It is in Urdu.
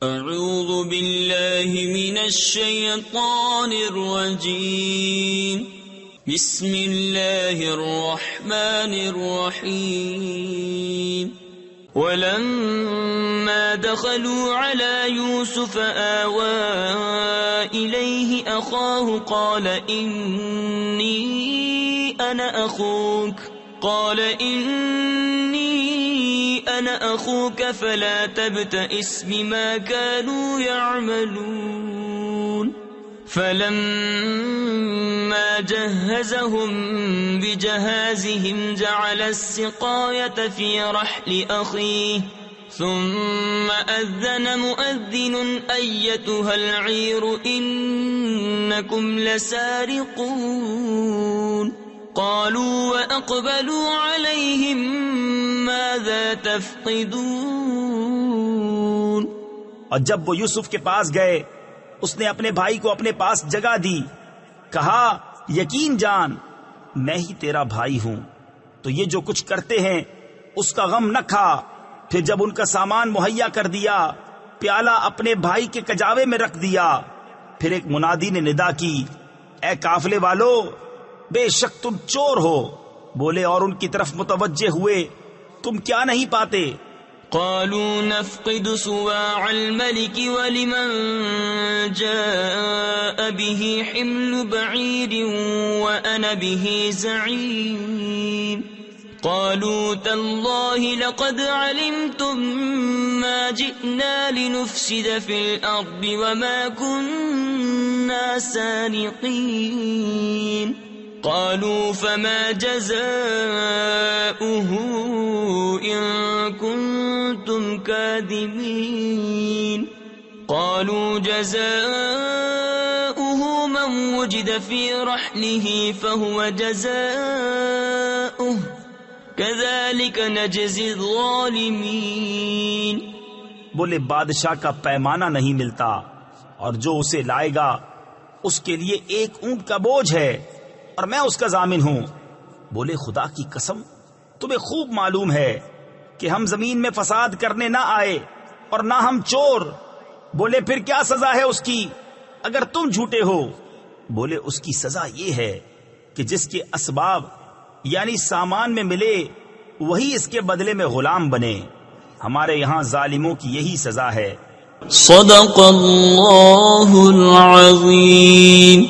اعوذ باللہ من الشیطان الرجیم بسم اللہ الرحمن الرحیم ولما دخلوا على يوسف آوى إليه أخاه قال إني أنا أخوك فلا تبتئس بما كانوا يعملون فلما جهزهم بجهازهم جعل السقاية في رحل أخيه ثم أذن مؤذن أيتها العير إنكم لسارقون قالوا وأقبلوا عليهم ماذا تفقدون. اور جب وہ یوسف کے پاس گئے اس نے اپنے بھائی کو اپنے پاس جگہ دی، کہا یقین جان میں ہی تیرا بھائی ہوں، تو یہ جو کچھ کرتے ہیں اس کا غم نہ کھا. پھر جب ان کا سامان مہیا کر دیا پیالہ اپنے بھائی کے کجاوے میں رکھ دیا. پھر ایک منادی نے ندا کی، اے قافلے والو بے شک تم چور ہو. بولے اور ان کی طرف متوجہ ہوئے تم کیا نہیں پاتے؟ قالوا نفقد صواع الملك ولمن جاء به حمل بعير وأنا به زعيم. قالوا تالله لقد علمتم ما جئنا لنفسد في الأرض وما كنا سارقين. قالوا فما جزاؤه إن كنتم كاذبين. قالوا جزاؤه من وجد في رحله فهو جزاؤه كذلك نجزي الظالمين. بولے بادشاہ کا پیمانہ نہیں ملتا اور جو اسے لائے گا اس کے لیے ایک اونٹ کا بوجھ ہے اور میں اس کا ضامن ہوں. بولے خدا کی قسم تمہیں خوب معلوم ہے کہ ہم زمین میں فساد کرنے نہ آئے اور نہ ہم چور. بولے پھر کیا سزا ہے اس کی اگر تم جھوٹے ہو؟ بولے اس کی سزا یہ ہے کہ جس کے اسباب یعنی سامان میں ملے وہی اس کے بدلے میں غلام بنے. ہمارے یہاں ظالموں کی یہی سزا ہے. صدق اللہ العظیم.